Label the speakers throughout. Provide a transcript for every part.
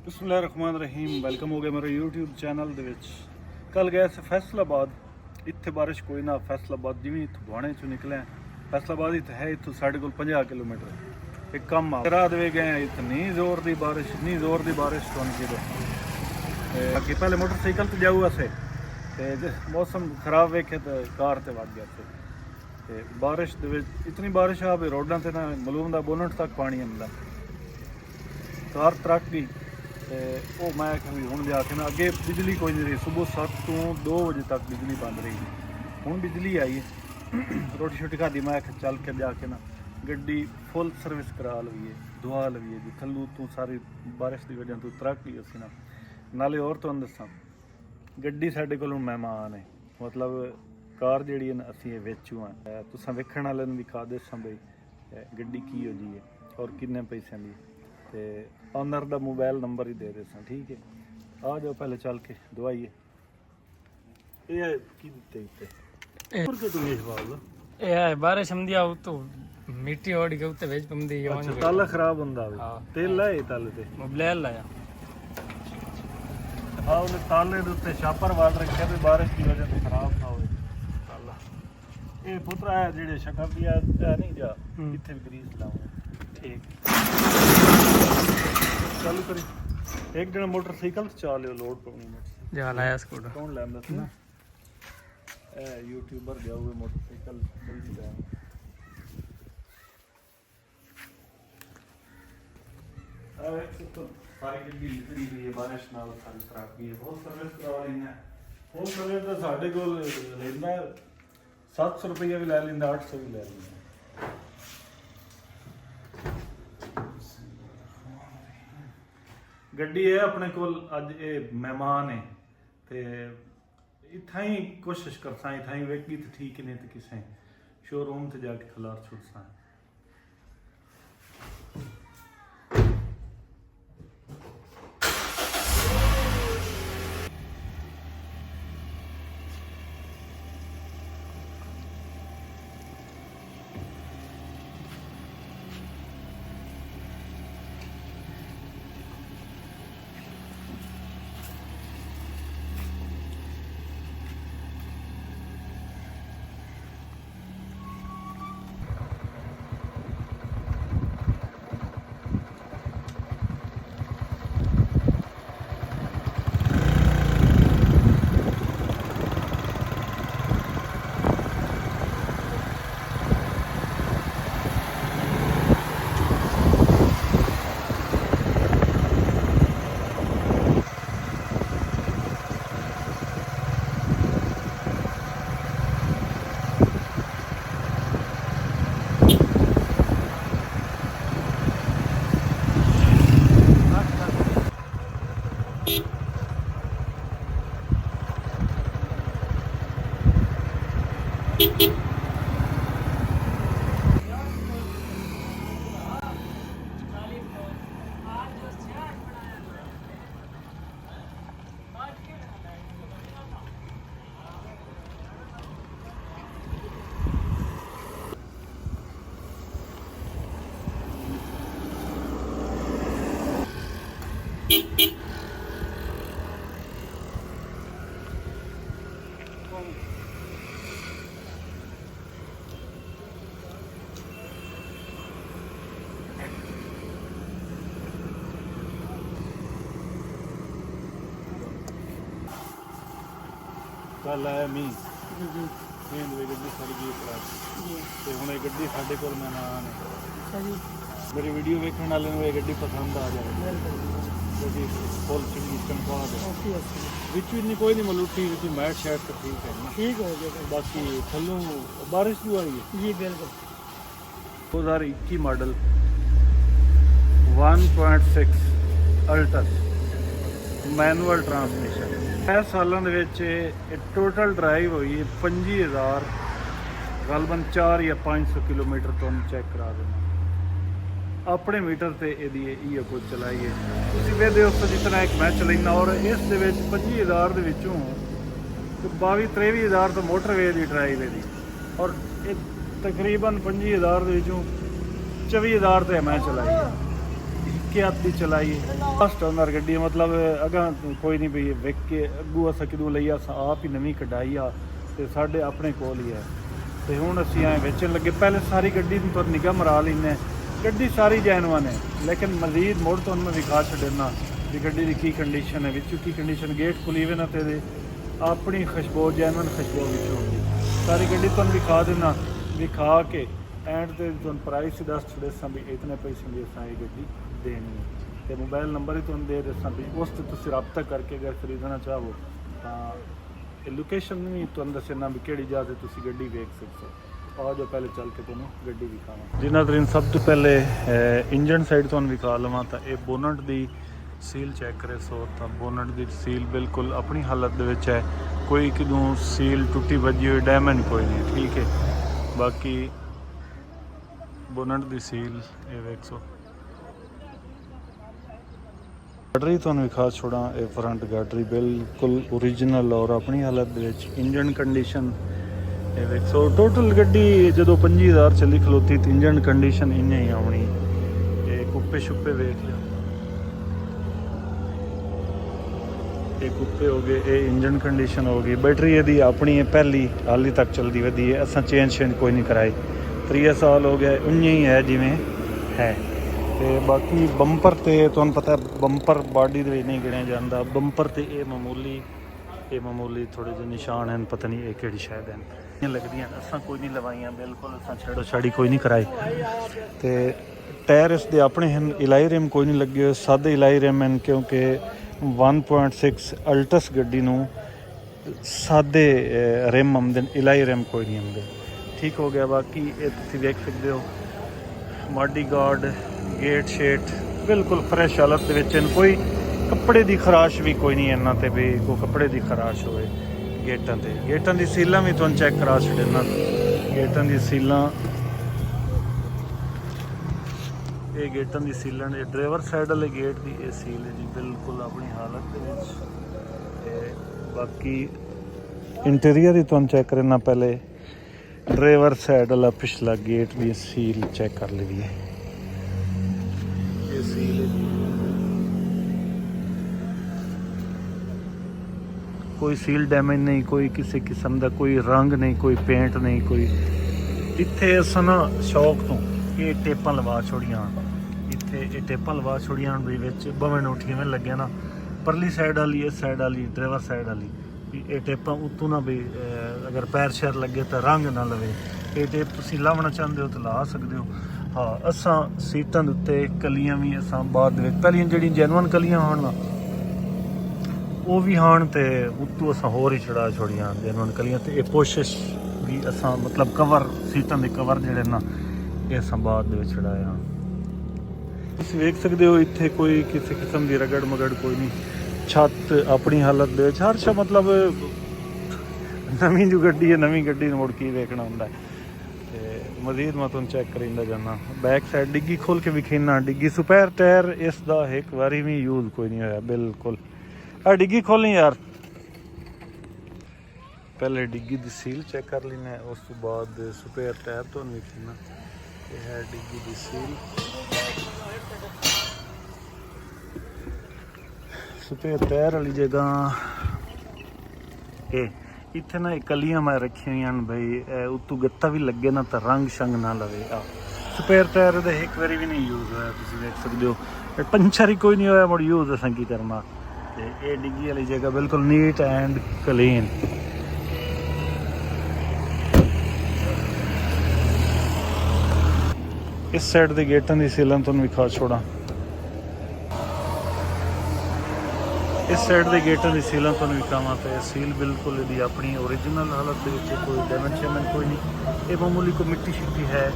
Speaker 1: ਬਿਸਮਿਲ੍ਲਾਹਿਰਰਹਿਮਾਨਿਰਰਹੀਮ welcome ਹੋ ਗਿਆ ਮੇਰੇ YouTube ਚੈਨਲ ਦੇ ਵਿੱਚ। ਕੱਲ ਗਏ ਸੀ ਫੈਸਲਾਬਾਦ। ਇੱਥੇ ਬਾਰਿਸ਼ ਕੋਈ ਨਾ। ਫੈਸਲਾਬਾਦ ਜਿਵੇਂ ਇੱਥੋਂ ਬਾਣੇ ਚੋਂ ਨਿਕਲਿਆ, ਫੈਸਲਾਬਾਦ ਇੱਥੇ ਹੈ ਇੱਥੋਂ ਸਾਡੇ ਕੋਲ 50 ਕਿਲੋਮੀਟਰ ਇੱਕ ਕੰਮ ਆ ਰਾਤ ਵੇ ਗਏ। ਇਤਨੀ ਜ਼ੋਰ ਦੀ ਬਾਰਿਸ਼, ਇतनी ਜ਼ੋਰ ਦੀ ਬਾਰਿਸ਼ ਤੋਂ ਕਿ ਬਾਕੀ ਪਹਿਲੇ ਮੋਟਰਸਾਈਕਲ ਤੇ ਜਾਊ ਅਸੇ ਤੇ ਮੌਸਮ ਖਰਾਬ ਵੇਖੇ ਤਾਂ ਕਾਰ ਤੇ ਵੱਜ ਗਿਆ ਤੇ ਬਾਰਿਸ਼ ਦੇ ਵਿੱਚ ਇਤਨੀ ਬਾਰਿਸ਼ ਆ ਵੀ ਰੋਡਾਂ ਤੇ ਨਾ ਮਲੂਮ ਦਾ ਬੋਨਟ ਤੱਕ ਪਾਣੀ ਆਉਂਦਾ। ਕਾਰ ਤਰਕ ਗਈ ਤੇ ਉਹ ਮੈਂ ਕਿਹਾ ਵੀ ਹੁਣ ਜਾ ਕੇ ਨਾ ਅੱਗੇ ਬਿਜਲੀ ਕੋਈ ਨਹੀਂ ਰਹੀ। ਸਵੇਰ 7 ਤੋਂ 2 ਵਜੇ ਤੱਕ ਬਿਜਲੀ ਬੰਦ ਰਹੀ। ਹੁਣ ਬਿਜਲੀ ਆਈ ਹੈ। ਰੋਟੀ ਛੋਟੀ ਖਾਦੀ। ਮੈਂ ਕਿਹਾ ਚੱਲ ਕੇ ਜਾ ਕੇ ਨਾ ਗੱਡੀ ਫੁੱਲ ਸਰਵਿਸ ਕਰਾ ਲਈਏ, ਦੁਆ ਲਈਏ ਜੀ ਥੱਲੂ ਤੋਂ ਸਾਰੀ ਬਾਰਿਸ਼ ਦੀ ਵਜ੍ਹਾ ਤੋਂ ਤਰਕ ਗਈ ਅਸੀਂ ਨਾ। ਨਾਲੇ ਹੋਰ ਤੁਹਾਨੂੰ ਦੱਸਾਂ, ਗੱਡੀ ਸਾਡੇ ਕੋਲ ਮਹਿਮਾਨ ਹੈ। ਮਤਲਬ ਕਾਰ ਜਿਹੜੀ ਹੈ ਨਾ ਅਸੀਂ ਇਹ ਵੇਚੂ ਆ। ਤੁਸੀਂ ਵੇਖਣ ਵਾਲਿਆਂ ਨੂੰ ਵਿਖਾ ਦੇਸਾਂ ਬਈ ਗੱਡੀ ਕੀ ਹੋ ਜੀ ਹੈ ਔਰ ਕਿੰਨੇ ਪੈਸਿਆਂ ਦੀ। ਤੇ ऑनर का मोबाइल नंबर ही दे देसा, ठीक है। आ जाओ पहले चल के दवाइए।
Speaker 2: बारिश हम दिया तो मिट्टी ओढ़ के उत्ते वेज पम दी
Speaker 1: अच्छा ताला खराब हुंदा वे तेल लाए ताले ते
Speaker 2: मोबाइल लाया।
Speaker 1: हां उन्हें ताले दे उत्ते छापर वाल रखे ते बारिश की वजह से खराब ना होए ताला। ए पुत्रा है जेड़े शटर दिया नहीं जा इथे भी ग्रीस लाऊं, ठीक। चालू करी एक दिन मोटरसाइकिल से चला लियो लोड पानी मोटरसाइकिल
Speaker 2: जा लाया स्कूटर
Speaker 1: कौन लैंदा था ना ए यूट्यूबर गया हुए मोटरसाइकिल जल्दी जा। तो सारी गड्डी निकली हुई है बारिश नाल सारी खराब की है। बहुत सर्विस करवा रही है। बहुत सर्विस तो साढ़े को लेंदा 700 रुपया भी लै लेंदा, 800 भी लै लेंदा। ਗੱਡੀ ਹੈ ਆਪਣੇ ਕੋਲ ਅੱਜ ਇਹ ਮਹਿਮਾਨ ਹੈ ਤੇ ਇਥਾਂ ਹੀ ਕੋਸ਼ਿਸ਼ ਕਰਸਾਂ ਇਥਾਂ ਹੀ ਵੇਖੀ ਤੇ ਠੀਕ ਨਹੀਂ ਤੇ ਕਿਸੇ ਸ਼ੋਰੂਮ ਤੇ ਜਾ ਕੇ ਖਲਾਰ ਛੁੱਟਸਾਂ। कल आया मी गड्डी सड़ गई तो हूँ ये गड्डी साढ़े को मेहमान है। मेरी वीडियो वेखने वाले ये गड्डी पसंद आ जाए गड्डी फुल चंगी चमका दे बिच इन्नी कोई नहीं मलूटी बिच मैट शैट तो ठीक है ना, ठीक हो गया। बाकी थल्लों बारिश भी आई है जी बिल्कुल। 2021 मॉडल 1.6 अल्टस मैनुअल ट्रांसमिशन। 6 सालों ਦੇ ਵਿੱਚ ਇਹ ਟੋਟਲ ਡਰਾਈਵ ਹੋਈ 25000 ਗਲਬਨ 4 ਜਾਂ 500 ਕਿਲੋਮੀਟਰ ਤੁਹਾਨੂੰ ਚੈੱਕ ਕਰਾ ਦੇਣਾ ਆਪਣੇ ਮੀਟਰ ਤੇ ਇਹਦੀ ਇਹ ਕੁਝ ਚਲਾਈ ਹੈ। ਤੁਸੀਂ ਵੇਖਦੇ ਹੋ ਜਿਸ ਤਰ੍ਹਾਂ ਇੱਕ ਮੈਂ ਚਲਾਈਨਾ ਔਰ ਇਸ ਦੇ ਵਿੱਚ 25000 ਦੇ ਵਿੱਚੋਂ 22-23,000 ਤੋਂ ਮੋਟਰਵੇ ਦੀ ਡਰਾਈਵ ਇਹਦੀ ਔਰ ਇਹ ਤਕਰੀਬਨ 25000 ਦੇ ਵਿੱਚੋਂ 24000 ਤੇ ਮੈਂ ਚਲਾਈ। के आदि चलाई फस्ट ओनर गड्डी मतलब अगा कोई नहीं पई विक के अगू अस किदों लई अस आप ही नवीं कढाई आ ते साडे अपने कोल ही है ते हुण असीं ऐ वेचण लगे पहले सारी गड्डी दी तुहानूं निगाह मरा लैने गड्डी सारी जैनवन है लेकिन मजीद मुड़ तुहानूं मैं दिखा छड्डना कि गड्डी दी की कंडीशन है विचों की कंडीशन गेट खुली वे ना ते अपनी खुशबू जैनवन खुशबू विचों होंदी सारी गड्डी तुहानूं दिखा देना दिखा के एंड ते तुहानूं प्राइस दस छड्डे भी इतने पैसे दी असां ये गड्डी देनी है ते मोबाइल नंबर ही तुहानूं दे देसां भी उस ते तुसीं राबता करके अगर खरीदना चाहो तां लोकेशन भी तुहानूं दस्सना भी किहड़ी जगह ते तुसीं गड्डी वेख सकदे हो आ जाओ पहले चल के तुहानूं गड्डी विखावां जिन्ना तरीन सब तो पहले इंजन साइड तुहानूं विखा लवां तां ये बोनट दी सील चेक करे सो तां बोनट दी सील बिल्कुल अपनी हालत दे विच है कोई किदों सील टुटी भजी हुई डैमेज कोई नहीं ठीक है बाकी बोनट दी सील ये वेख सो गाडरी तुहानूं विखा छोड़ा ये फ्रंट गाडरी बिल्कुल ओरिजिनल और अपनी हालत दे विच इंजन कंडीशन ये वेख सो टोटल गड्डी जदों 25,000 चली खलोती तो इंजन कंडीशन इ'यां ही आउणी ये कुप्पे शुप्पे वेख लिया ये कुप्पे हो गए ये इंजन कंडीशन हो गई बैटरी यदि अपनी है पहली हाली तक चलती वधी है असां चेंज कोई नहीं कराई 3 साल हो गया उंज ही है जिमें है ते बाकी बंपर ते तुहानूं पता है बंपर बॉडी दे नहीं गिणिया जांदा बंपर ते ये मामूली थोड़े जे निशान हैं पता नहीं ये किहड़ी शायद हैं लगदियां असां कोई नहीं लवाइयां बिल्कुल असां छेड़ो छाड़ी कोई नहीं कराई ते टायर इस दे अपने हैं इलाई रिम कोई नहीं लगे सादे इलाई रिम हैं क्योंकि 1.6 अल्टस गड्डी नूं सादे रिम आंदे इलाई रिम कोई नहीं आंदे ठीक हो गया बाकी ये तुसीं देख सकते हो मॉडी गार्ड गेट शेट बिल्कुल फ्रैश हालत दे विच कोई कपड़े की खराश भी कोई नहीं इन्ना ते भी कोई कपड़े की खराश होए गेटां दी सीलां भी तुहानूं चेक करा छड्डना गेटां दी सीलां ये गेटां दी सीलां ने ड्राइवर साइड वाले गेट की ये सील है जी बिल्कुल अपनी हालत दे विच ते बाकी इंटीरियर ही तुहानूं चेक करना पहले ड्राइवर साइड वाला पिछला गेट भी सील चेक कर ली है ये सील है कोई सील डैमेज नहीं कोई किसी किस्म का कोई रंग नहीं कोई पेंट नहीं कोई इत्थे अस ना शौक तो ये टेपां लवा छोड़ियां इत्थे ये टेपां लवा छोड़ियां भी विच बवें नोठी में लगे ना परली साइड वाली इस साइड वाली ड्राइवर साइड वाली ये टेपां उत्तों ना भी अगर पैर शैर लगे तो रंग ना लवे ये टेप तुसीं लावना चाहते हो तो ला सकते हो हाँ असां सीटां दे उत्ते कलियां भी असां बाद विच पहलियां जिहड़ियां जैनवन कलियां होण ना वो भी हाण ते उत्तों असां होर ही चढ़ा छोड़ियां जैनवन कलियां ते ये कोशिश भी असां मतलब कवर सीटां दे कवर जिहड़े ना ये असां बाद दे विच चढ़ाया तुसीं वेख सकते हो इत्थे कोई किसी किस्म की रगड़ मगड़ कोई नहीं छत अपनी हालत दे हर शा मतलब नवीं जो गड्डी है नवीं गड्डी मुड़ के देखना होंदा है ते मजीद मैं तुहानूं चेक करींदा जाना बैक साइड डिग्गी खोल के विखीना डिग्गी सुपैर टायर इसका एक बारी भी यूज़ कोई नहीं होया बिल्कुल आ डिग्गी खोली यार पहले डिग्गी दी सील चेक कर लेना उस तो बाद सुपैर टायर तुहानूं विखीना ये है डिग्गी दी सील सुपैर टायर वाली जगह ये इत्थे ना कलियां मैं रखी हुई हैं भाई उत्तों गत्ता भी लगे ना तो रंग शंग ना लवे सुपैर टायर दे एक बारी भी नहीं यूज़ होया तुसीं देख सकते हो पंचर ही कोई नहीं होया मुड़ यूज़ असां की करना ते ये डिग्गी वाली जगह बिल्कुल नीट एंड क्लीन इस साइड दे गेटां दी सीलां तुहानूं विखा छोड़ा इस साइड के गेटां की सीलों तुहानूं विखावां तो सील बिल्कुल इहदी अपनी ओरिजिनल हालत दे विच कोई डैमेज शैमेज कोई नहीं ये मामूली कोई मिट्टी शिट्टी है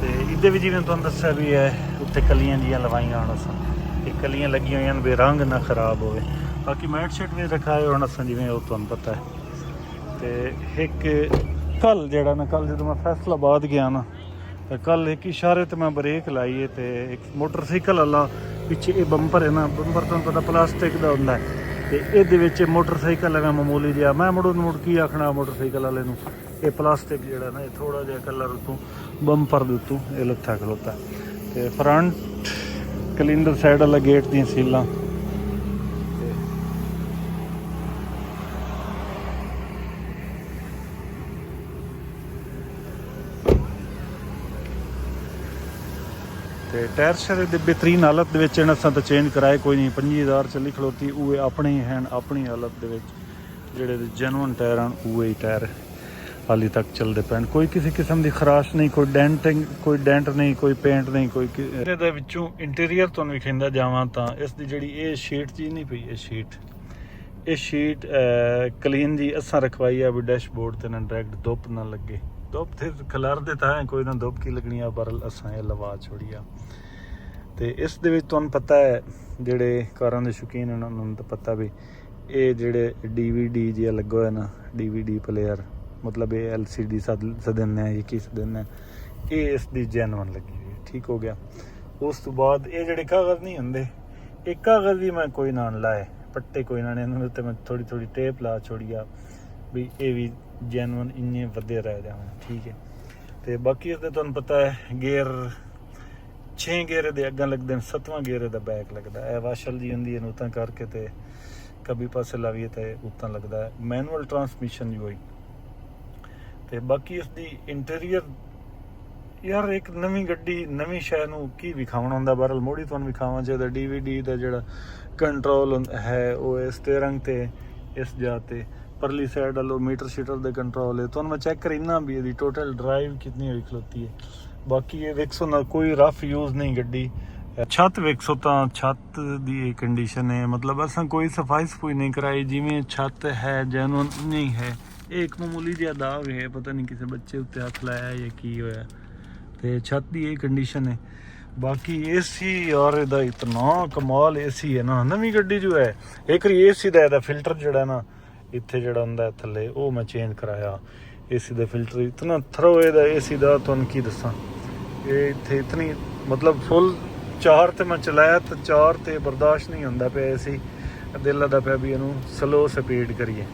Speaker 1: तो इहदे भी जिवें तुहानूं दस्सिया भी है उत्ते कलियां जिहियां लवाइयां होण असां ये कलियां लगी हुई हैं भी रंग ना खराब होवे बाकी मैट शेट भी रखाए होण असां जिवें वो तुहानूं पता है तो एक कल जिहड़ा ना कल जदों मैं फैसलाबाद गया ना तो कल एक इशारे तो मैं ब्रेक लाई है तो एक मोटरसाइकिल वाला पिछे ये बंपर है ना बंपर तुहानूं पता प्लास्टिक का हुंदा है तो ये मोटरसाइकिल है मामूली जिहा मैं मुड़ की आखना मोटरसाइकिल वाले नूं ये प्लास्टिक जिहड़ा ना ये थोड़ा जिहा कलर उत्तों बंपर दे उत्तों ये लत्था खलोता ਤੇ ਫਰੰਟ ਕਲਿੰਦਰ ਸਾਈਡ ਵਾਲਾ ਗੇਟ ਦੀਆਂ ਸੀਲਾਂ ਤੇ ਟਾਇਰ ਸ਼ਾਇਰ ਦੇ ਬਿਹਤਰੀਨ ਹਾਲਤ ਦੇ ਵਿੱਚ ਇਹਨਾਂ ਅਸਾਂ ਤਾਂ ਚੇਂਜ ਕਰਾਏ ਕੋਈ ਨਹੀਂ 25000 ਚੱਲੀ ਖਲੋਤੀ ਉਹ ਆਪਣੇ ਹੀ ਹਨ ਆਪਣੀ ਹਾਲਤ ਦੇ ਵਿੱਚ ਜਿਹੜੇ ਜੈਨੂਅਨ ਟਾਇਰ ਹਨ ਉਹ ਹੀ ਟਾਇਰ ਹਾਲੀ ਤੱਕ ਚੱਲਦੇ ਪੈਣ ਕੋਈ ਕਿਸੇ ਕਿਸਮ ਦੀ ਖਰਾਸ਼ ਨਹੀਂ ਕੋਈ ਡੈਂਟ ਨਹੀਂ ਕੋਈ ਪੇਂਟ ਨਹੀਂ ਕੋਈ ਇਹਦੇ ਵਿੱਚੋਂ ਇੰਟੀਰੀਅਰ ਤੁਹਾਨੂੰ ਵਿਖਾਉਂਦਾ ਜਾਵਾਂ ਤਾਂ ਇਸ ਦੀ ਜਿਹੜੀ ਇਹ ਸ਼ੀਟ ਜੀ ਨਹੀਂ ਪਈ ਇਹ ਸ਼ੀਟ ਕਲੀਨ ਜੀ ਅਸਾਂ ਰਖਵਾਈ ਆ ਵੀ ਡੈਸ਼ਬੋਰਡ ਤੇ ਨਾ ਡਾਇਰੈਕਟ ਧੁੱਪ ਨਾ ਲੱਗੇ ਧੁੱਪ ਤੇ ਖਲਾਰ ਦੇ ਤਾਂ ਕੋਈ ਨਾ ਧੁੱਪ ਕੀ ਲੱਗਣੀ ਆ ਪਰ ਅਸਾਂ ਇਹ ਲਵਾ ਛੋੜੀ ਆ ਤੇ ਇਸ ਦੇ ਵਿੱਚ ਤੁਹਾਨੂੰ ਪਤਾ ਹੈ ਜਿਹੜੇ ਕਾਰਾਂ ਦੇ ਸ਼ੌਕੀਨ ਉਹਨਾਂ ਨੂੰ ਤਾਂ ਪਤਾ ਵੀ ਇਹ ਜਿਹੜੇ DVD ਜਿਹਾ ਲੱਗਾ ਹੋਇਆ ਨਾ DVD ਪਲੇਅਰ ਮਤਲਬ ਇਹ LCD ਸਦਨ ਹੈ ਇਹ ਕੀ ਸਦਨ ਹੈ ਇਹ ਇਸ ਦੀ ਜੈਨੂਅਨ ਲੱਗੀ ਹੋਈ ਠੀਕ ਹੋ ਗਿਆ ਉਸ ਤੋਂ ਬਾਅਦ ਇਹ ਜਿਹੜੇ ਕਾਗਜ਼ ਨਹੀਂ ਹੁੰਦੇ ਇਹ ਕਾਗਜ਼ ਵੀ ਮੈਂ ਕੋਈ ਨਾ ਲਾਏ ਪੱਟੇ ਕੋਈ ਨਾ ਇਹਨਾਂ ਉੱਤੇ ਮੈਂ ਥੋੜੀ ਟੇਪ ਲਾ ਛੋੜੀ ਆ ਵੀ ਇਹ ਵੀ ਜੈਨੂਅਨ ਇੰਨੇ ਵਧੇ ਰਹਿ ਜਾਣ ਠੀਕ ਹੈ ਤੇ ਬਾਕੀ ਇਸਦੇ ਤੁਹਾਨੂੰ ਪਤਾ ਹੈ ਗੇਅਰ 6 ਗੇਅਰ ਦੇ ਅੱਗੇ ਲੱਗਦੇ ਨੇ 7ਵਾਂ ਗੇਅਰ ਦਾ ਬੈਕ ਲੱਗਦਾ ਇਹ ਵਾਸ਼ਲ ਜੀ ਹੁੰਦੀ ਹੈ ਉਤਾਂ ਕਰਕੇ ਤੇ ਕभी ਪਾਸੇ ਲਾਵੀਏ ਤੇ ਉਤਾਂ ਲੱਗਦਾ ਹੈ ਮੈਨੂਅਲ ਟਰਾਂਸਮਿਸ਼ਨ ਹੀ ਹੋਈ ਤੇ ਬਾਕੀ ਇਸ ਦੀ ਇੰਟੀਰੀਅਰ ਯਾਰ ਇੱਕ ਨਵੀਂ ਗੱਡੀ ਨਵੀਂ ਸ਼ੈ ਨੂੰ ਕੀ ਵਿਖਾਉਣਾ ਹੁੰਦਾ ਬਹਰਲ ਮੋੜੀ ਤੁਹਾਨੂੰ ਵਿਖਾਵਾਂ ਚਾਹੀਦਾ DVD ਦਾ ਜਿਹੜਾ ਕੰਟਰੋਲ ਹੈ ਉਹ ਇਸ ਸਟੀਅਰਿੰਗ ਤੇ ਇਸ ਜਾ ਤੇ परली साइड वालों मीटर शीटर दे कंट्रोल है तो मैं चेक करीना भी ये टोटल ड्राइव कितनी हुई खलोती है बाकी ये वेखो ना कोई रफ यूज़ नहीं गड्डी छत वेखो तो छत दी कंडीशन है मतलब असा कोई सफाई नहीं कराई जिमें छत है जैनुअन नहीं है एक मामूली जिहा दाग है पता नहीं किसी बच्चे उत्ते हथ लाया या की होया ते छत दी ये कंडीशन है बाकी AC यार इहदा इतना कमाल AC है ना नवी गड्डी जो है एक AC दा फिल्टर जिहड़ा ना ਇੱਥੇ ਜਿਹੜਾ ਹੁੰਦਾ ਥੱਲੇ ਉਹ ਮੈਂ ਚੇਂਜ ਕਰਾਇਆ AC ਦਾ ਫਿਲਟਰ ਇਤਨਾ ਥਰੋ ਇਹਦਾ AC ਦਾ ਤੁਹਾਨੂੰ ਕੀ ਦੱਸਾਂ ਇਹ ਇੱਥੇ ਇਤਨੀ ਮਤਲਬ ਫੁੱਲ 4 ਤੇ ਮੈਂ ਚਲਾਇਆ ਤਾਂ 4 ਤੇ ਬਰਦਾਸ਼ਤ ਨਹੀਂ ਹੁੰਦਾ ਪਿਆ AC ਦਿਲ ਲੱਗਦਾ ਪਿਆ ਵੀ ਇਹਨੂੰ ਸਲੋ ਸਪੀਡ ਕਰੀਏ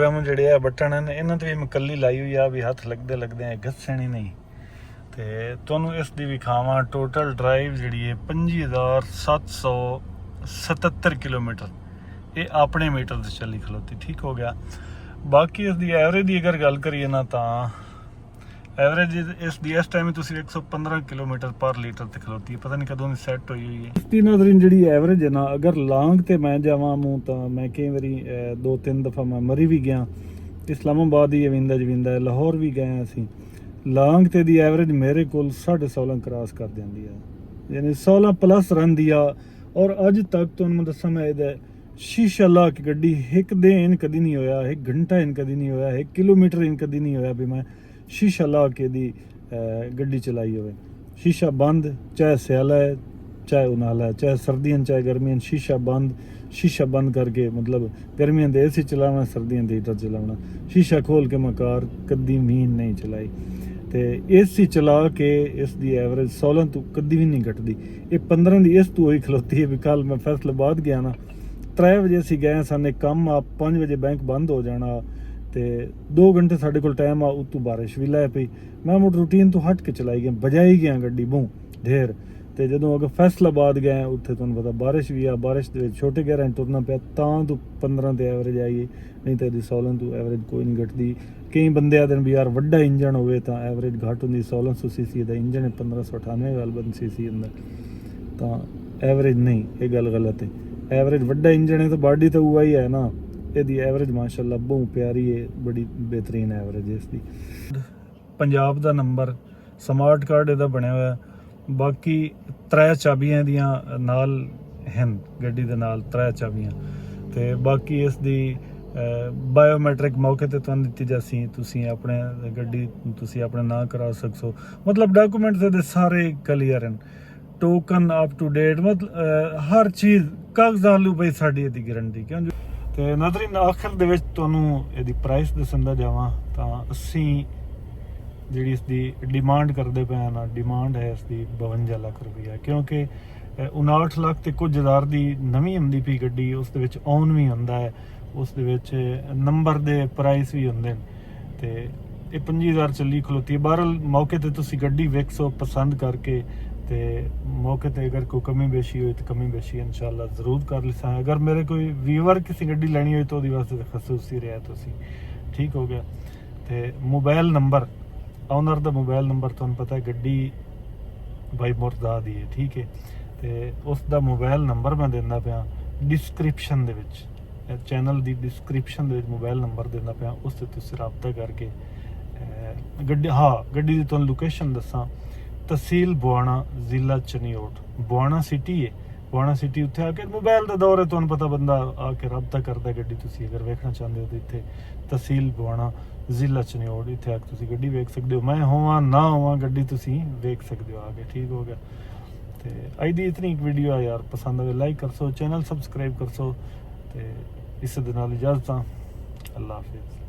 Speaker 1: ਮੈਂ ਜਿਹੜੇ ਆ ਬਟਨ ਹਨ ਇਹਨਾਂ ਤੇ ਵੀ ਮੈਂ ਕੱਲੀ ਲਾਈ ਹੋਈ ਆ ਵੀ ਹੱਥ ਲੱਗਦੇ ਆ ਘਸਣੀ ਨਹੀਂ ਤੇ ਤੁਹਾਨੂੰ ਇਸ ਦੀ ਵਿਖਾਵਾਂ ਟੋਟਲ ਡਰਾਈਵ ਜਿਹੜੀ ਹੈ 5777 ਕਿਲੋਮੀਟਰ ਇਹ ਆਪਣੇ ਮੀਟਰ ਤੇ ਚੱਲੀ ਖਲੋਤੀ ਠੀਕ ਹੋ ਗਿਆ ਬਾਕੀ ਇਸ ਦੀ ਐਵਰੇਜ ਦੀ ਅਗਰ ਗੱਲ ਕਰੀਏ ਨਾ ਤਾਂ ਐਵਰੇਜ ਇਸ ਦੀ ਇਸ ਟਾਈਮ ਤੁਸੀਂ 115 ਕਿਲੋਮੀਟਰ ਪਰ ਲੀਟਰ ਤੇ ਖਲੋਤੀ ਹੈ ਪਤਾ ਨਹੀਂ ਕਦੋਂ ਦੀ ਸੈੱਟ ਹੋਈ ਹੋਈ ਹੈ ਇਸ ਦੀ ਨਜ਼ਰੀਨ ਜਿਹੜੀ ਐਵਰੇਜ ਹੈ ਨਾ ਅਗਰ ਲਾਂਗ ਤੇ ਮੈਂ ਜਾਵਾਂ ਮੂੰ ਤਾਂ ਮੈਂ ਕਈ ਵਾਰੀ 2-3 ਦਫਾ ਮੈਂ ਮਰੀ ਵੀ ਗਿਆ ਇਸਲਾਮਾਬਾਦ ਹੀ ਜਵਿੰਦਾ ਲਾਹੌਰ ਵੀ ਗਏ ਅਸੀਂ ਲਾਂਗ ਤੇ ਦੀ ਐਵਰੇਜ ਮੇਰੇ ਕੋਲ 16.5 ਕ੍ਰਾਸ ਕਰ ਜਾਂਦੀ ਹੈ ਯਾਨੀ 16 ਪਲੱਸ ਰਹਿੰਦੀ ਆ ਔਰ ਅੱਜ ਤੱਕ ਤੁਹਾਨੂੰ ਮੈਂ ਦੱਸਾਂ ਮੈਂ ਇਹਦਾ शीशा ला के गड्डी एक दिन कदी नहीं होया एक घंटा इन कदी नहीं होया 1 किलोमीटर इन कदी नहीं होया भी मैं शीशा ला के दी गड्डी चलाई होवे शीशा बंद चाहे स्याला है चाहे उनाला है चाहे सर्दियां चाहे गर्मियां शीशा बंद करके मतलब गर्मियां दे AC चलाना सर्दियां दे हीटर चलाना शीशा खोल के मैं कार कदी मीन नहीं चलाई ते AC चला के इस दी एवरेज 16 तो कदी भी नहीं घटदी ये 15 दी इस तो होई खलोती है भी कल मैं फैसलाबाद गया ना 3 ਵਜੇ ਅਸੀਂ ਗਏ ਸਾਨੇ ਕੰਮ ਆ 5 ਵਜੇ ਬੈਂਕ ਬੰਦ ਹੋ ਜਾਣਾ ਤੇ 2 ਘੰਟੇ ਸਾਡੇ ਕੋਲ ਟਾਈਮ ਆ ਉਤੋਂ ਬਾਰਿਸ਼ ਵੀ ਲੈ ਪਈ ਮੈਂ ਮੁੜ ਰੂਟੀਨ ਤੋਂ ਹਟ ਕੇ ਚਲਾਈ ਗਿਆ ਬਜਾਈ ਗਿਆ ਗੱਡੀ ਬੂ ਢੇਰ ਤੇ ਜਦੋਂ ਅਗਰ ਫੈਸਲਾਬਾਦ ਗਏ ਉੱਥੇ ਤੁਹਾਨੂੰ ਪਤਾ ਬਾਰਿਸ਼ ਵੀ ਆ ਬਾਰਿਸ਼ ਦੇ ਵਿੱਚ ਛੋਟੇ ਗਹਿਰਾਂ ਤੁਰਨਾ ਪਿਆ ਤਾਂ ਤੋਂ 15 ਤੇ ਐਵਰੇਜ ਆਈ ਨਹੀਂ ਤਾਂ ਇਹਦੀ 16 ਤੋਂ ਐਵਰੇਜ ਕੋਈ ਨਹੀਂ ਘਟਦੀ ਕਈ ਬੰਦੇ ਆਦੇ ਨੇ ਵੀ ਯਾਰ ਵੱਡਾ ਇੰਜਨ ਹੋਵੇ ਤਾਂ ਐਵਰੇਜ ਘੱਟ ਹੁੰਦੀ 1600 cc ਦਾ ਇੰਜਨ ਹੈ 1598 ਵਾਲਾ cc ਅੰਦਰ ਤਾਂ ਐਵਰੇਜ ਨਹੀਂ ਇਹ ਗੱਲ ਗਲਤ ਹੈ एवरेज वड्डा इंजन है तो बॉडी तो हुआ ही है ना ਇਹਦੀ ਐਵਰੇਜ ਮਾਸ਼ਾਅੱਲਾ ਬਹੁਤ ਪਿਆਰੀ ਹੈ ਬੜੀ ਬਿਹਤਰੀਨ ਐਵਰੇਜ ਇਸ ਦੀ ਪੰਜਾਬ ਦਾ ਨੰਬਰ ਸਮਾਰਟ ਕਾਰਡ ਇਹਦਾ ਬਣਿਆ ਹੋਇਆ ਬਾਕੀ 3 ਚਾਬੀਆਂ ਦੀਆਂ ਨਾਲ ਹਨ ਗੱਡੀ ਦੇ ਨਾਲ 3 ਚਾਬੀਆਂ ਤੇ ਬਾਕੀ ਇਸ ਦੀ ਬਾਇਓਮੈਟ੍ਰਿਕ ਮੌਕੇ ਤੇ ਤੁਹਾਨੂੰ ਦਿੱਤੀ ਜਾਸੀ ਤੁਸੀਂ ਆਪਣੇ ਗੱਡੀ ਤੁਸੀਂ ਆਪਣੇ ਨਾਂ ਕਰਾ ਸਕੋ ਮਤਲਬ ਡਾਕੂਮੈਂਟਸ ਦੇ ਸਾਰੇ ਕਲੀਅਰ ਹਨ ਟੋਕਨ ਅਪ ਟੂ ਡੇਟ ਮਤਲਬ ਹਰ ਚੀਜ਼ ਕਾਗਜ਼ਾਂ ਲੂ ਬਈ ਸਾਡੀ ਇਹਦੀ ਗਾਰੰਟੀ ਕਿਉਂ ਤੇ ਨਜ਼ਰੀਨ ਆਖਰ ਦੇ ਵਿੱਚ ਤੁਹਾਨੂੰ ਇਹਦੀ ਪ੍ਰਾਈਸ ਦੱਸਦਾ ਜਾਵਾਂ ਤਾਂ ਅਸੀਂ ਜਿਹੜੀ ਇਸ ਦੀ ਡਿਮਾਂਡ ਕਰਦੇ ਪਏ ਨਾ ਡਿਮਾਂਡ ਹੈ ਇਸ ਦੀ 52 ਲੱਖ ਰੁਪਈਆ ਕਿਉਂਕਿ 59 ਲੱਖ ਤੇ ਕੁਝ ਹਜ਼ਾਰ ਦੀ ਨਵੀਂ ਆਉਂਦੀ ਪਈ ਗੱਡੀ ਉਸ ਦੇ ਵਿੱਚ ਔਨ ਵੀ ਹੁੰਦਾ ਹੈ ਉਸ ਦੇ ਵਿੱਚ ਨੰਬਰ ਦੇ ਪ੍ਰਾਈਸ ਵੀ ਹੁੰਦੇ ਨੇ ਤੇ ਇਹ 25000 ਚੱਲੀ ਖਲੋਤੀ ਹੈ। ਬਹਰਲ ਮੌਕੇ ਤੇ ਤੁਸੀਂ ਗੱਡੀ ਵੇਖੋ ਪਸੰਦ ਕਰਕੇ ਤੇ ਮੌਕੇ ਤੇ ਅਗਰ ਕੋਈ ਕਮੀ ਬੇਸ਼ੀ ਹੋਈ ਤੇ ਕਮੀ ਬੇਸ਼ੀ ਇਨਸ਼ਾਅੱਲਾ ਜ਼ਰੂਰ ਕਰ ਲਿਸਾਂ। ਅਗਰ ਮੇਰੇ ਕੋਈ ਵੀਵਰ ਕਿਸੇ ਗੱਡੀ ਲੈਣੀ ਹੋਈ ਤਾਂ ਉਹਦੀ ਵਾਸਤੇ ਖਸੂਸੀ ਰਿਆਇਤ ਤੁਸੀਂ ਠੀਕ ਹੋ ਗਿਆ। ਤੇ ਮੋਬਾਈਲ ਨੰਬਰ ਓਨਰ ਦਾ ਮੋਬਾਈਲ ਨੰਬਰ ਤੁਹਾਨੂੰ ਪਤਾ ਹੈ ਗੱਡੀ ਬਾਈ ਮੁਰਦਾ ਦੀ ਹੈ ਠੀਕ ਹੈ। ਤੇ ਉਸ ਦਾ ਮੋਬਾਈਲ ਨੰਬਰ ਮੈਂ ਦਿੰਦਾ ਪਿਆ ਡਿਸਕ੍ਰਿਪਸ਼ਨ ਦੇ ਵਿੱਚ, ਚੈਨਲ ਦੀ ਡਿਸਕ੍ਰਿਪਸ਼ਨ ਦੇ ਵਿੱਚ ਮੋਬਾਈਲ ਨੰਬਰ ਦਿੰਦਾ ਪਿਆ, ਉਸ ਤੇ ਤੁਸੀਂ ਰਾਬਤਾ ਕਰਕੇ ਗੱਡੀ ਦੀ ਤੁਹਾਨੂੰ ਲੋਕੇਸ਼ਨ ਦੱਸਾਂ, ਤਹਿਸੀਲ ਬੁਆਣਾ, ਜ਼ਿਲ੍ਹਾ ਚਨਿਓਟ, ਬੁਆਣਾ ਸਿਟੀ ਹੈ। ਬੁਆਣਾ ਸਿਟੀ ਉੱਥੇ ਆ ਕੇ ਮੋਬਾਈਲ ਦਾ ਦੌਰ ਹੈ, ਤੁਹਾਨੂੰ ਪਤਾ ਬੰਦਾ ਆ ਕੇ ਰਾਬਤਾ ਕਰਦਾ ਗੱਡੀ ਤੁਸੀਂ ਅਗਰ ਵੇਖਣਾ ਚਾਹੁੰਦੇ ਹੋ ਤਾਂ ਇੱਥੇ ਤਹਿਸੀਲ ਬੁਆਣਾ, ਜ਼ਿਲ੍ਹਾ ਚਨਿਓਟ, ਇੱਥੇ ਆ ਕੇ ਤੁਸੀਂ ਗੱਡੀ ਵੇਖ ਸਕਦੇ ਹੋ। ਮੈਂ ਹੋਵਾਂ ਨਾ ਹੋਵਾਂ ਗੱਡੀ ਤੁਸੀਂ ਵੇਖ ਸਕਦੇ ਹੋ ਆ ਕੇ ਠੀਕ ਹੋ ਗਿਆ। ਤੇ ਅੱਜ ਦੀ ਇਤਨੀ ਇੱਕ ਵੀਡੀਓ ਆ ਯਾਰ, ਪਸੰਦ ਆਵੇ ਲਾਈਕ ਕਰਸੋ, ਚੈਨਲ ਸਬਸਕ੍ਰਾਈਬ ਕਰਸੋ ਤੇ ਇਸ ਦੇ ਨਾਲ ਇਜਾਜ਼ਤ। ਅੱਲਾਹ ਹਾਫਿਜ਼।